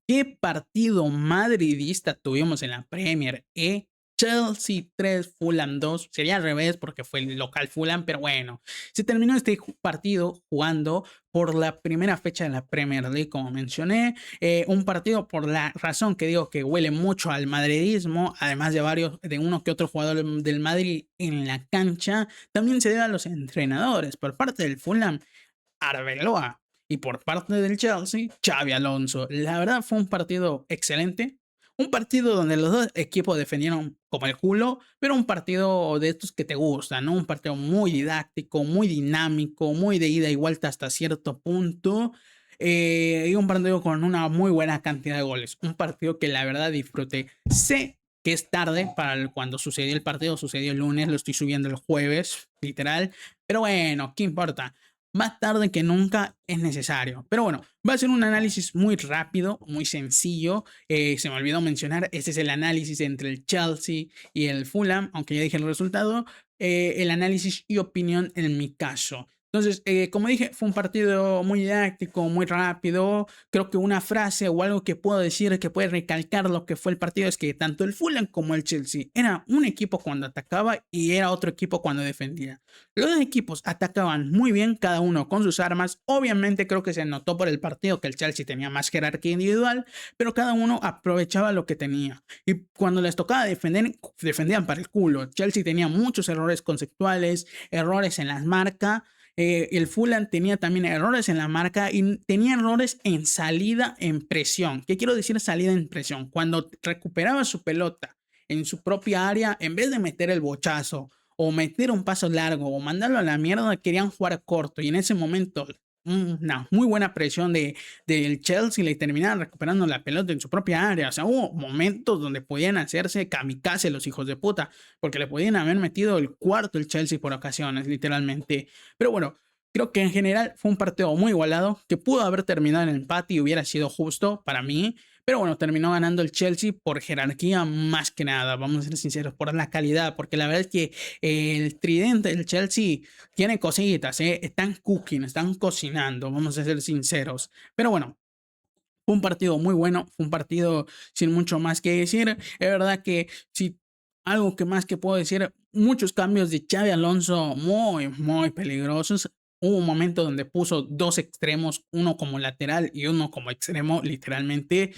Qué partido madridista tuvimos en la Premier, ¿eh? Chelsea 3, Fulham 2. Sería al revés porque fue el local Fulham, pero bueno. Se terminó este partido jugando por la primera fecha de la Premier League, como mencioné. Un partido por la razón que digo que huele mucho al madridismo, además de uno que otro jugador del Madrid en la cancha. También se debe a los entrenadores. Por parte del Fulham, Arbeloa. Y por parte del Chelsea, Xabi Alonso. La verdad fue un partido excelente. Un partido donde los dos equipos defendieron como el culo, pero un partido de estos que te gustan, ¿no? Un partido muy didáctico, muy dinámico, muy de ida y vuelta hasta cierto punto. Y un partido con una muy buena cantidad de goles. Un partido que la verdad disfruté. Sé que es tarde para cuando sucedió el partido, sucedió el lunes, lo estoy subiendo el jueves, literal. Pero bueno, ¿qué importa? Más tarde que nunca es necesario. Pero bueno, va a ser un análisis muy rápido, muy sencillo. Se me olvidó mencionar, este es el análisis entre el Chelsea y el Fulham, aunque ya dije el resultado. El análisis y opinión en mi caso. Entonces, como dije, fue un partido muy didáctico, muy rápido. Creo que una frase o algo que puedo decir que puede recalcar lo que fue el partido es que tanto el Fulham como el Chelsea era un equipo cuando atacaba y era otro equipo cuando defendía. Los dos equipos atacaban muy bien, cada uno con sus armas. Obviamente creo que se notó por el partido que el Chelsea tenía más jerarquía individual, pero cada uno aprovechaba lo que tenía. Y cuando les tocaba defender, defendían para el culo. Chelsea tenía muchos errores conceptuales, errores en las marcas. El Fulham tenía también errores en la marca y tenía errores en salida en presión. ¿Qué quiero decir salida en presión? Cuando recuperaba su pelota en su propia área, en vez de meter el bochazo o meter un paso largo o mandarlo a la mierda, querían jugar corto. Y en ese momento, una muy buena presión del Chelsea, le terminaban recuperando la pelota en su propia área. O sea, hubo momentos donde podían hacerse kamikaze los hijos de puta, porque le podían haber metido el cuarto el Chelsea por ocasiones, literalmente. Pero bueno, creo que en general fue un partido muy igualado, que pudo haber terminado en empate y hubiera sido justo para mí. Pero bueno, terminó ganando el Chelsea por jerarquía más que nada, vamos a ser sinceros, por la calidad, porque la verdad es que el tridente del Chelsea tiene cositas, ¿eh? Están cooking, están cocinando, vamos a ser sinceros. Pero bueno, fue un partido muy bueno, fue un partido sin mucho más que decir. Es verdad que si algo que más que puedo decir, muchos cambios de Xavi Alonso muy, muy peligrosos. Hubo un momento donde puso dos extremos, uno como lateral y uno como extremo, literalmente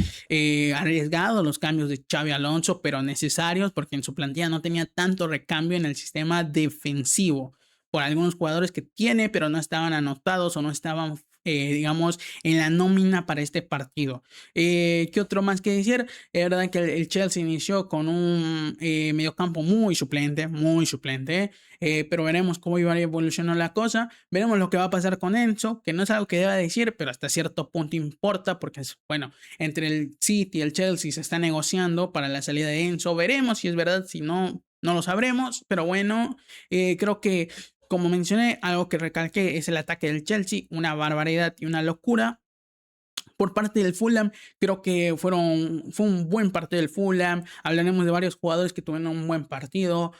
arriesgados los cambios de Xavi Alonso, pero necesarios porque en su plantilla no tenía tanto recambio en el sistema defensivo por algunos jugadores que tiene, pero no estaban anotados o no estaban, digamos, en la nómina para este partido. ¿Qué otro más que decir? Es verdad que el Chelsea inició con un mediocampo muy suplente, pero veremos cómo iba a evolucionar la cosa. Veremos lo que va a pasar con Enzo, que no es algo que deba decir, pero hasta cierto punto importa, porque es, bueno, entre el City y el Chelsea se está negociando para la salida de Enzo. Veremos si es verdad, si no, no lo sabremos, pero bueno, creo que como mencioné, algo que recalqué es el ataque del Chelsea, una barbaridad y una locura. Por parte del Fulham, creo que fue un buen partido del Fulham. Hablaremos de varios jugadores que tuvieron un buen partido.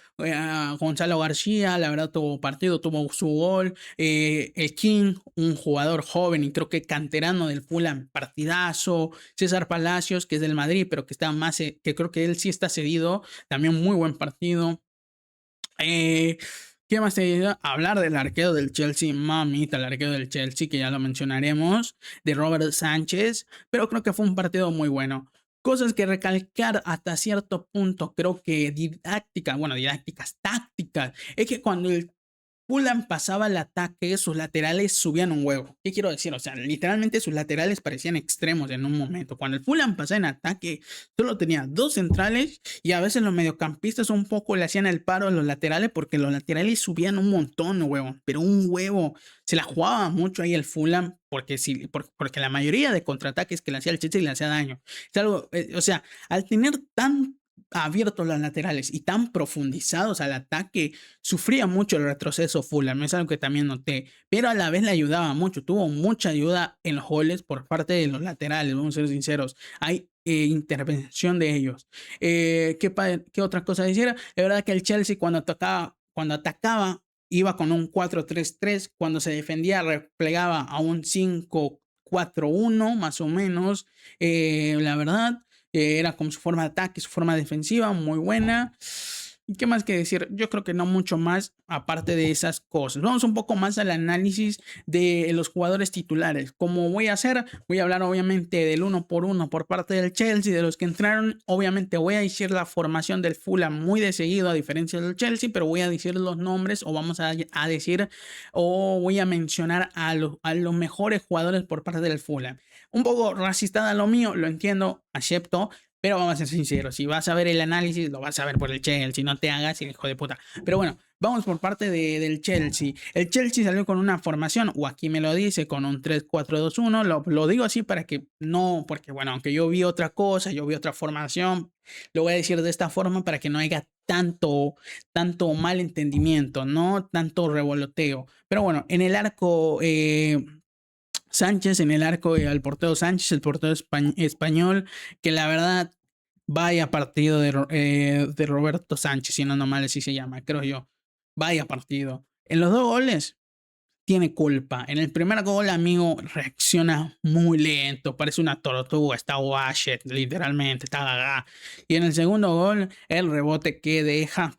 Gonzalo García, la verdad, tuvo partido, tuvo su gol. El King, un jugador joven y creo que canterano del Fulham, partidazo. César Palacios, que es del Madrid, pero que está más, que creo que él sí está cedido. También muy buen partido. Eh, ¿Qué más te digo? Hablar del arquero del Chelsea, mamita, el arquero del Chelsea, que ya lo mencionaremos, de Robert Sánchez, pero creo que fue un partido muy bueno. Cosas que recalcar hasta cierto punto, creo que didáctica, bueno, didácticas, tácticas, es que cuando el Fulham pasaba el ataque, sus laterales subían un huevo. ¿Qué quiero decir? O sea, literalmente sus laterales parecían extremos en un momento. Cuando el Fulham pasaba en ataque, solo tenía dos centrales y a veces los mediocampistas un poco le hacían el paro a los laterales porque los laterales subían un montón, huevo. Pero un huevo. Se la jugaba mucho ahí el Fulham porque, porque la mayoría de contraataques que le hacía el Chelsea le hacía daño. Es algo, o sea, al tener tan abiertos los laterales y tan profundizados al ataque, sufría mucho el retroceso Fulham, es algo que también noté, pero a la vez le ayudaba mucho, tuvo mucha ayuda en los goles por parte de los laterales, vamos a ser sinceros, hay intervención de ellos. ¿Qué otra cosa decir? Es verdad que el Chelsea cuando atacaba iba con un 4-3-3, cuando se defendía replegaba a un 5 3-4-1 más o menos. La verdad, era como su forma de ataque, su forma defensiva muy buena. ¿Y qué más que decir? Yo creo que no mucho más aparte de esas cosas. Vamos un poco más al análisis de los jugadores titulares. Como voy a hacer, voy a hablar obviamente del uno por uno por parte del Chelsea, de los que entraron. Obviamente voy a decir la formación del Fulham muy de seguido a diferencia del Chelsea, pero voy a decir los nombres o vamos a decir o voy a mencionar a los mejores jugadores por parte del Fulham. Un poco racista lo mío, lo entiendo, acepto. Pero vamos a ser sinceros, si vas a ver el análisis, lo vas a ver por el Chelsea, no te hagas el hijo de puta. Pero bueno, vamos por parte del Chelsea. El Chelsea salió con una formación, o aquí me lo dice, con un 3-4-2-1. Lo digo así para que no, porque bueno, aunque yo vi otra cosa, yo vi otra formación, lo voy a decir de esta forma para que no haya tanto malentendimiento, no tanto revoloteo. Pero bueno, en el arco... Sánchez en el arco al portero Sánchez, el portero español, que la verdad, vaya partido de Roberto Sánchez, si no mal así se llama, creo yo. Vaya partido. En los dos goles tiene culpa. En el primer gol, amigo, reacciona muy lento, parece una tortuga, está washed, literalmente, está gaga. Y en el segundo gol, el rebote que deja...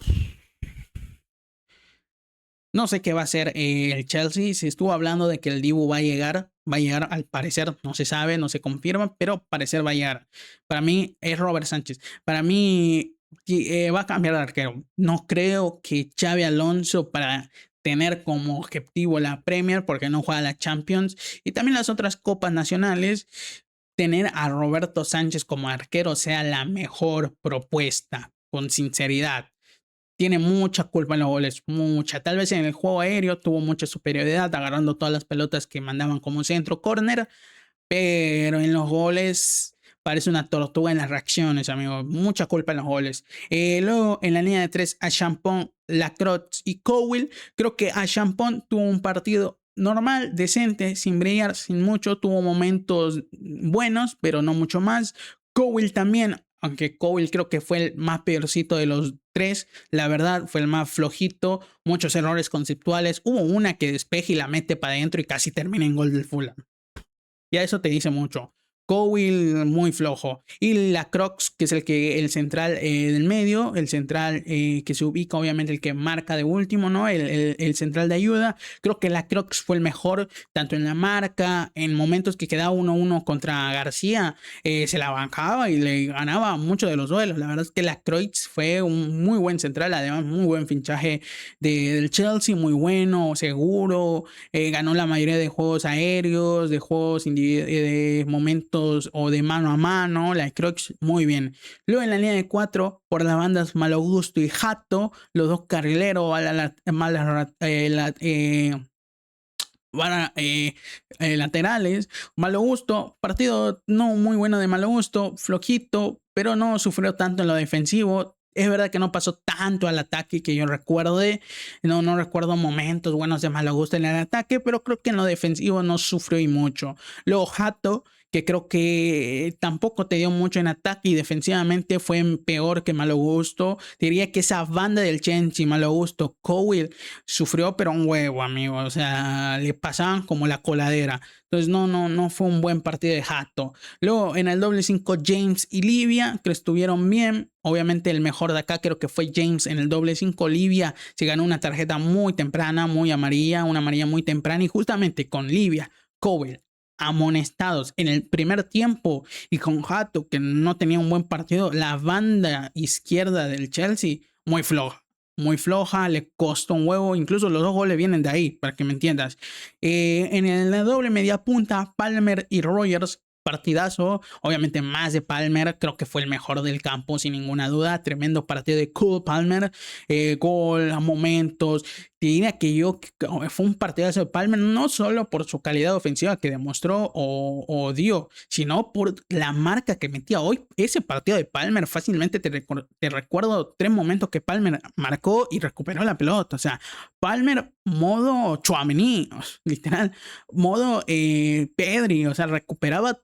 No sé qué va a hacer el Chelsea. Se estuvo hablando de que el Dibu va a llegar al parecer, no se sabe, no se confirma, pero parecer va a llegar. Para mí es Robert Sánchez. Para mí va a cambiar de arquero. No creo que Xabi Alonso para tener como objetivo la Premier, porque no juega la Champions y también las otras copas nacionales, tener a Roberto Sánchez como arquero sea la mejor propuesta, con sinceridad. Tiene mucha culpa en los goles, mucha. Tal vez en el juego aéreo tuvo mucha superioridad, agarrando todas las pelotas que mandaban como centro, córner, pero en los goles parece una tortuga en las reacciones, amigo. Mucha culpa en los goles. Luego en la línea de tres, Achampong, Lacroix y Cowell. Creo que Achampong tuvo un partido normal, decente, sin brillar, sin mucho. Tuvo momentos buenos, pero no mucho más. Cowell también, aunque Cowell creo que fue el más peorcito de los tres, la verdad fue el más flojito, muchos errores conceptuales. Hubo una que despeja y la mete para adentro y casi termina en gol del Fulham. Ya eso te dice mucho. Cowell muy flojo. Y la Crocs, que es el central del medio, el central que se ubica, obviamente el que marca de último, ¿no? El central de ayuda. Creo que la Crocs fue el mejor, tanto en la marca, en momentos que quedaba 1-1 contra García, se la bancaba y le ganaba muchos de los duelos. La verdad es que la Croix fue un muy buen central, además muy buen fichaje del Chelsea, muy bueno, seguro. Ganó la mayoría de juegos aéreos, de juegos de momentos o de mano a mano. La Crocs muy bien. Luego en la línea de 4 por las bandas Malo Gusto y Hato, los dos carrileros laterales. Malo Gusto, partido no muy bueno de Malo Gusto, flojito, pero no sufrió tanto en lo defensivo. Es verdad que no pasó tanto al ataque que yo recuerde. No recuerdo momentos buenos de Malo Gusto en el ataque, pero creo que en lo defensivo no sufrió y mucho. Luego Hato, que creo que tampoco te dio mucho en ataque y defensivamente fue peor que Malo Gusto. Diría que esa banda del Chelsea, Malo Gusto, Cowell, sufrió pero un huevo, amigo. O sea, le pasaban como la coladera. Entonces no fue un buen partido de Hato. Luego en el doble 5 James y Livia, que estuvieron bien. Obviamente el mejor de acá creo que fue James en el doble 5. Livia se ganó una tarjeta muy temprana, muy amarilla, una amarilla muy temprana. Y justamente con Livia, Cowell, amonestados en el primer tiempo y con Hato que no tenía un buen partido, la banda izquierda del Chelsea muy floja, le costó un huevo, incluso los dos goles vienen de ahí, para que me entiendas. En el doble media punta, Palmer y Rogers, partidazo, obviamente más de Palmer, creo que fue el mejor del campo sin ninguna duda, tremendo partido de Cole Palmer, gol a momentos. Te diría que fue un partidazo de Palmer, no solo por su calidad ofensiva que demostró o dio, sino por la marca que metía hoy. Ese partido de Palmer fácilmente te recuerdo 3 momentos que Palmer marcó y recuperó la pelota. O sea, Palmer modo Tchouaméni, literal, modo Pedri, o sea, recuperaba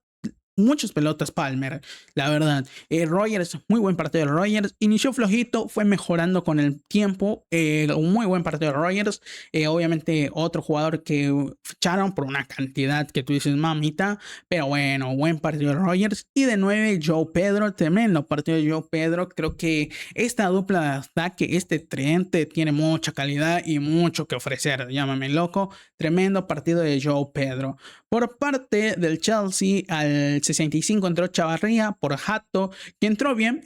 muchas pelotas Palmer, la verdad. Rogers, muy buen partido de Rogers. Inició flojito, fue mejorando con el tiempo. Un muy buen partido de Rogers. Obviamente, otro jugador que ficharon por una cantidad que tú dices, mamita. Pero bueno, buen partido de Rogers. Y de 9, Joe Pedro. Tremendo partido de Joe Pedro. Creo que esta dupla de ataque, este tridente, tiene mucha calidad y mucho que ofrecer. Llámame loco. Tremendo partido de Joe Pedro. Por parte del Chelsea, al 65 entró Chavarría por Hato, que entró bien,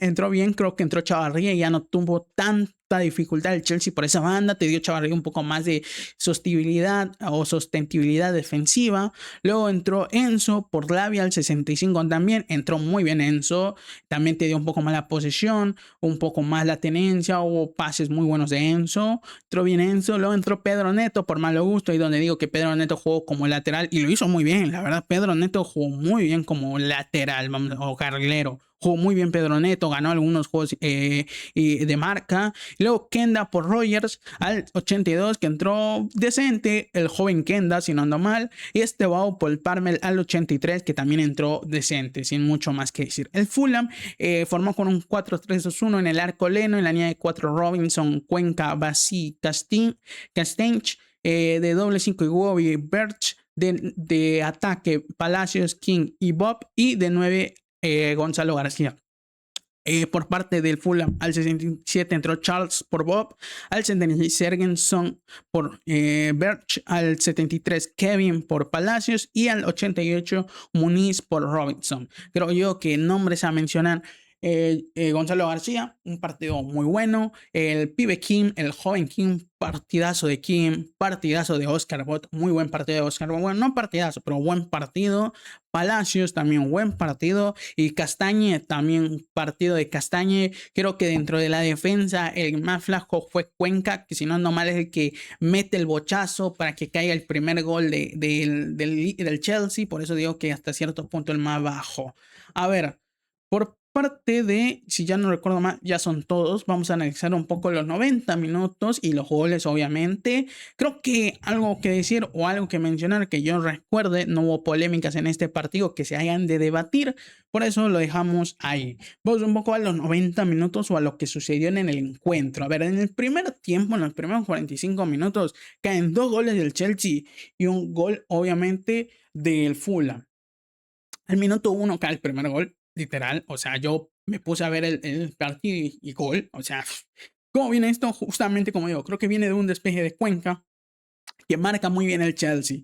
creo que entró Chavarría y ya no tuvo tanta dificultad el Chelsea por esa banda, te dio Chavarría un poco más de sostenibilidad o sustentabilidad defensiva. Luego entró Enzo por Lavia al 65 también, entró muy bien Enzo, también te dio un poco más la posesión, un poco más la tenencia, hubo pases muy buenos de Enzo, entró bien Enzo. Luego entró Pedro Neto por malo gusto, y donde digo que Pedro Neto jugó como lateral y lo hizo muy bien, la verdad. Pedro Neto jugó muy bien como lateral, vamos, o carrilero. Jugó muy bien Pedro Neto, ganó algunos juegos de marca. Y luego Kenda por Rogers al 82, que entró decente, el joven Kenda, si no ando mal. Y Estebao por Palmer al 83, que también entró decente, sin mucho más que decir. El Fulham formó con un 4-3-2-1 en el arco Leno, en la línea de 4 Robinson, Cuenca, Basí, Castanch, de doble 5 Iwobi, Birch, de ataque Palacios, King y Bob, y de 9 Gonzalo García. Por parte del Fulham, al 67 entró Charles por Bob, al 76 Sergenson por Birch, al 73 Kevin por Palacios y al 88 Muniz por Robinson. Creo yo que nombres a mencionar: Gonzalo García, un partido muy bueno. El pibe Kim, el joven Kim, partidazo de Kim, partidazo de Oscar Bot, muy buen partido de Oscar Bot. Bueno, no partidazo, pero buen partido. Palacios también buen partido. Y Castañe también partido de Castañe. Creo que dentro de la defensa el más flaco fue Cuenca, que si no ando mal es el que mete el bochazo para que caiga el primer gol del Chelsea. Por eso digo que hasta cierto punto el más bajo. A ver, por parte de, si ya no recuerdo mal, ya son todos. Vamos a analizar un poco los 90 minutos y los goles, obviamente. Creo que algo que decir o algo que mencionar que yo recuerde, no hubo polémicas en este partido que se hayan de debatir, por eso lo dejamos ahí. Vamos un poco a los 90 minutos o a lo que sucedió en el encuentro. A ver, en el primer tiempo, en los primeros 45 minutos, caen 2 goles del Chelsea y un gol, obviamente, del Fulham. Al minuto 1 cae el primer gol, literal. O sea, yo me puse a ver el partido y gol. O sea, ¿cómo viene esto? Justamente como digo, creo que viene de un despeje de Cuenca que marca muy bien el Chelsea.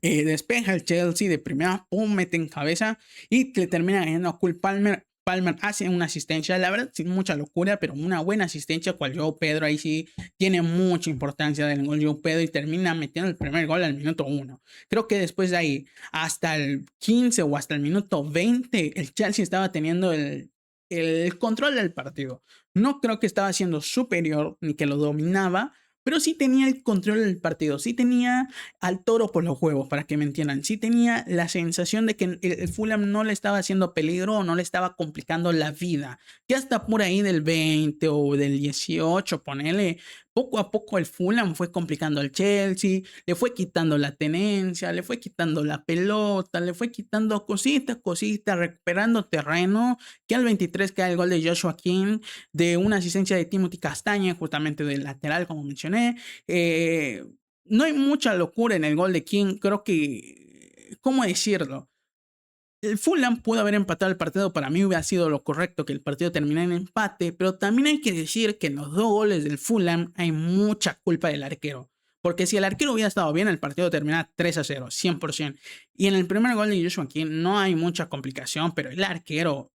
Despeja el Chelsea de primera, pum, mete en cabeza y le termina ganando a Cole Palmer. Palmer hace una asistencia, la verdad, sin mucha locura, pero una buena asistencia, cual Joe Pedro ahí sí tiene mucha importancia del gol Joe Pedro y termina metiendo el primer gol al minuto 1. Creo que después de ahí, hasta el 15 o hasta el minuto 20, el Chelsea estaba teniendo el control del partido. No creo que estaba siendo superior ni que lo dominaba, pero sí tenía el control del partido, sí tenía al toro por los huevos, para que me entiendan. Sí tenía la sensación de que el Fulham no le estaba haciendo peligro o no le estaba complicando la vida. Que hasta por ahí del 20 o del 18, ponele, poco a poco el Fulham fue complicando al Chelsea, le fue quitando la tenencia, le fue quitando la pelota, le fue quitando cositas, recuperando terreno, que al 23 cae el gol de Joshua King, de una asistencia de Timothy Castaña, justamente del lateral, como mencioné. No hay mucha locura en el gol de King, creo que, ¿cómo decirlo? El Fulham pudo haber empatado el partido, para mí hubiera sido lo correcto que el partido terminara en empate, pero también hay que decir que en los 2 goles del Fulham hay mucha culpa del arquero. Porque si el arquero hubiera estado bien, el partido termina 3-0, 100%. Y en el primer gol de Joshua King no hay mucha complicación, pero el arquero,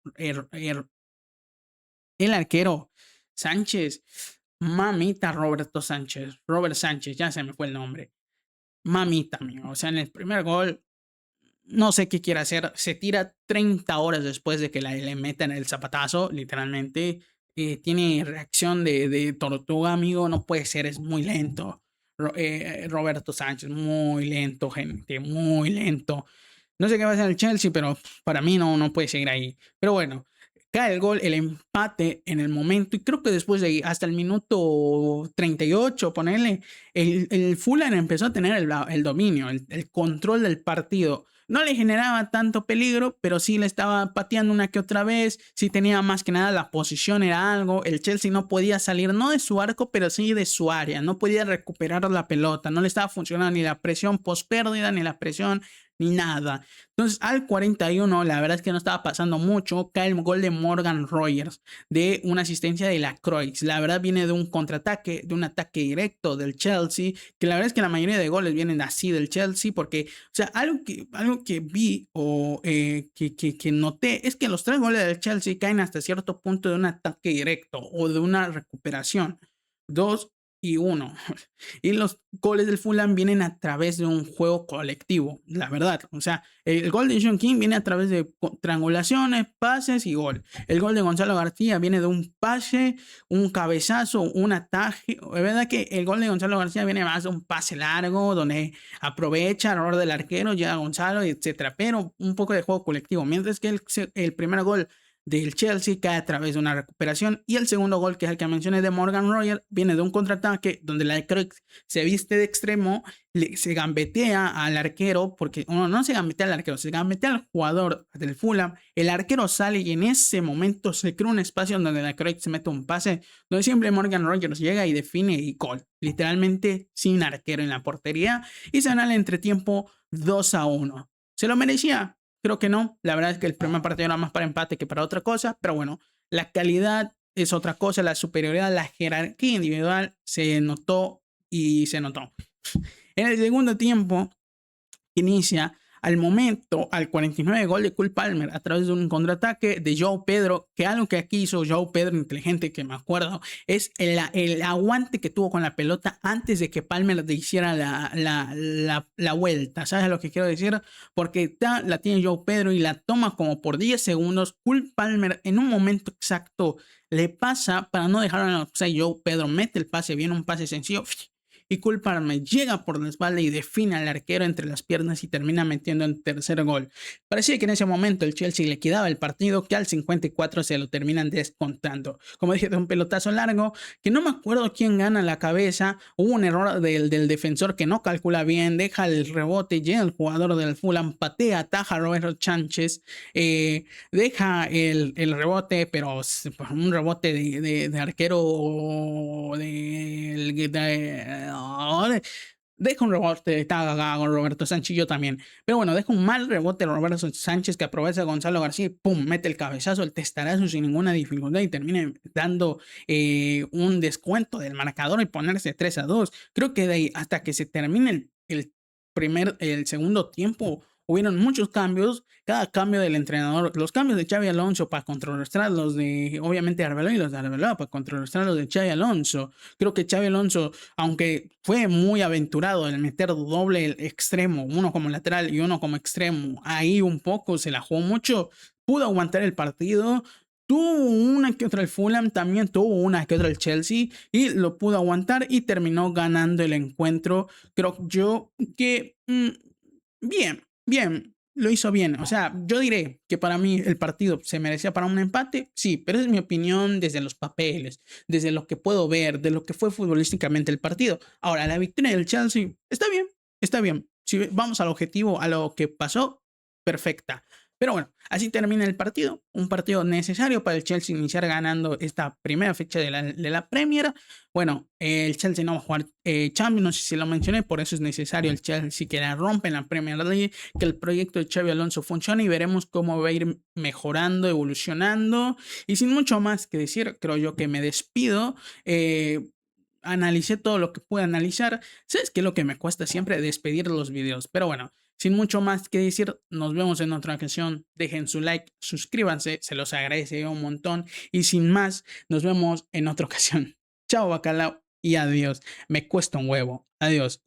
Sánchez, mamita Roberto Sánchez, Robert Sánchez, ya se me fue el nombre. Mamita, amigo. O sea, en el primer gol no sé qué quiere hacer. Se tira 30 horas después de que le metan el zapatazo, literalmente. Tiene reacción de tortuga, amigo. No puede ser, es muy lento. Roberto Sánchez, muy lento, gente, muy lento. No sé qué va a hacer el Chelsea, pero para mí no puede seguir ahí. Pero bueno, cae el gol, el empate en el momento. Y creo que después de ahí, hasta el minuto 38, ponerle, el Fulham empezó a tener el dominio, el control del partido. no le generaba tanto peligro, pero sí le estaba pateando una que otra vez, sí tenía más que nada la posición era algo, el Chelsea no podía salir no de su arco, pero sí de su área, no podía recuperar la pelota, no le estaba funcionando ni la presión post pérdida, ni la presión, ni nada. Entonces al 41, la verdad es que no estaba pasando mucho, cae el gol de Morgan Rogers, de una asistencia de la Cruyff. La verdad viene de un contraataque, de un ataque directo del Chelsea, que la verdad es que la mayoría de goles vienen así del Chelsea, porque, o sea, algo que vi o que noté es que los 3 goles del Chelsea caen hasta cierto punto de un ataque directo o de una recuperación. 2 y 1. Y los goles del Fulham vienen a través de un juego colectivo, la verdad. O sea, el gol de John King viene a través de triangulaciones, pases y gol. El gol de Gonzalo García viene de un pase, un cabezazo, un ataque. Es verdad que el gol de Gonzalo García viene más de un pase largo, donde aprovecha el error del arquero, llega Gonzalo, etcétera. Pero un poco de juego colectivo. Mientras que el primer gol del Chelsea cae a través de una recuperación y el segundo gol, que es el que mencioné de Morgan Rogers, viene de un contraataque donde la Cruyff se viste de extremo, se gambetea al arquero, porque no se gambetea al arquero, se gambetea al jugador del Fulham, el arquero sale y en ese momento se crea un espacio donde la Cruyff se mete un pase, donde siempre Morgan Rogers llega y define y gol, literalmente sin arquero en la portería, y se gana el entretiempo 2-1. ¿Se lo merecía? Creo que no. La verdad es que el primer partido era más para empate que para otra cosa. Pero bueno, la calidad es otra cosa. La superioridad, la jerarquía individual se notó y se notó. En el segundo tiempo inicia al momento, al 49 gol de Cole Palmer a través de un contraataque de João Pedro, que algo que aquí hizo João Pedro inteligente, que me acuerdo, es el aguante que tuvo con la pelota antes de que Palmer le hiciera la vuelta. ¿Sabes lo que quiero decir? Porque la tiene João Pedro y la toma como por 10 segundos. Cole Palmer en un momento exacto le pasa para no dejarlo en la offside. João Pedro mete el pase, viene un pase sencillo y Cole Palmer llega por la espalda y define al arquero entre las piernas y termina metiendo el tercer gol. Parecía que en ese momento el Chelsea le quedaba el partido, que al 54 se lo terminan descontando. Como dije, de un pelotazo largo, que no me acuerdo quién gana la cabeza, hubo un error del defensor que no calcula bien, deja el rebote, llega el jugador del Fulham, patea, ataja a Roberto Sánchez, deja el rebote, pero un rebote de arquero deja un rebote con Roberto Sánchez, yo también. Pero bueno, deja un mal rebote Roberto Sánchez que aprovecha a Gonzalo García y pum, mete el cabezazo, el testarazo sin ninguna dificultad y termina dando un descuento del marcador y ponerse 3-2. Creo que de ahí hasta que se termine el segundo tiempo hubieron muchos cambios, cada cambio del entrenador, los cambios de Xabi Alonso para contrarrestar los de, obviamente, Arbeloa y los de Arbeloa para contrarrestar los de Xabi Alonso. Creo que Xabi Alonso, aunque fue muy aventurado en meter doble el extremo, uno como lateral y uno como extremo, ahí un poco se la jugó mucho, pudo aguantar el partido. Tuvo una que otra el Fulham, también tuvo una que otra el Chelsea y lo pudo aguantar y terminó ganando el encuentro. Creo yo que bien, lo hizo bien. O sea, yo diré que para mí el partido se merecía para un empate, sí, pero es mi opinión desde los papeles, desde lo que puedo ver, de lo que fue futbolísticamente el partido. Ahora, la victoria del Chelsea está bien, está bien. Si vamos al objetivo, a lo que pasó, perfecta. Pero bueno, así termina el partido. Un partido necesario para el Chelsea iniciar ganando esta primera fecha de la Premier. Bueno, el Chelsea no va a jugar Champions, no sé si lo mencioné, por eso es necesario el Chelsea que la rompa en la Premier League, que el proyecto de Xabi Alonso funcione y veremos cómo va a ir mejorando, evolucionando. Y sin mucho más que decir, creo yo que me despido. Analicé todo lo que pude analizar. ¿Sabes qué es lo que me cuesta siempre? Despedir los videos. Pero bueno, sin mucho más que decir, nos vemos en otra ocasión. Dejen su like, suscríbanse, se los agradece un montón. Y sin más, nos vemos en otra ocasión. Chao, bacalao, y adiós. Me cuesta un huevo. Adiós.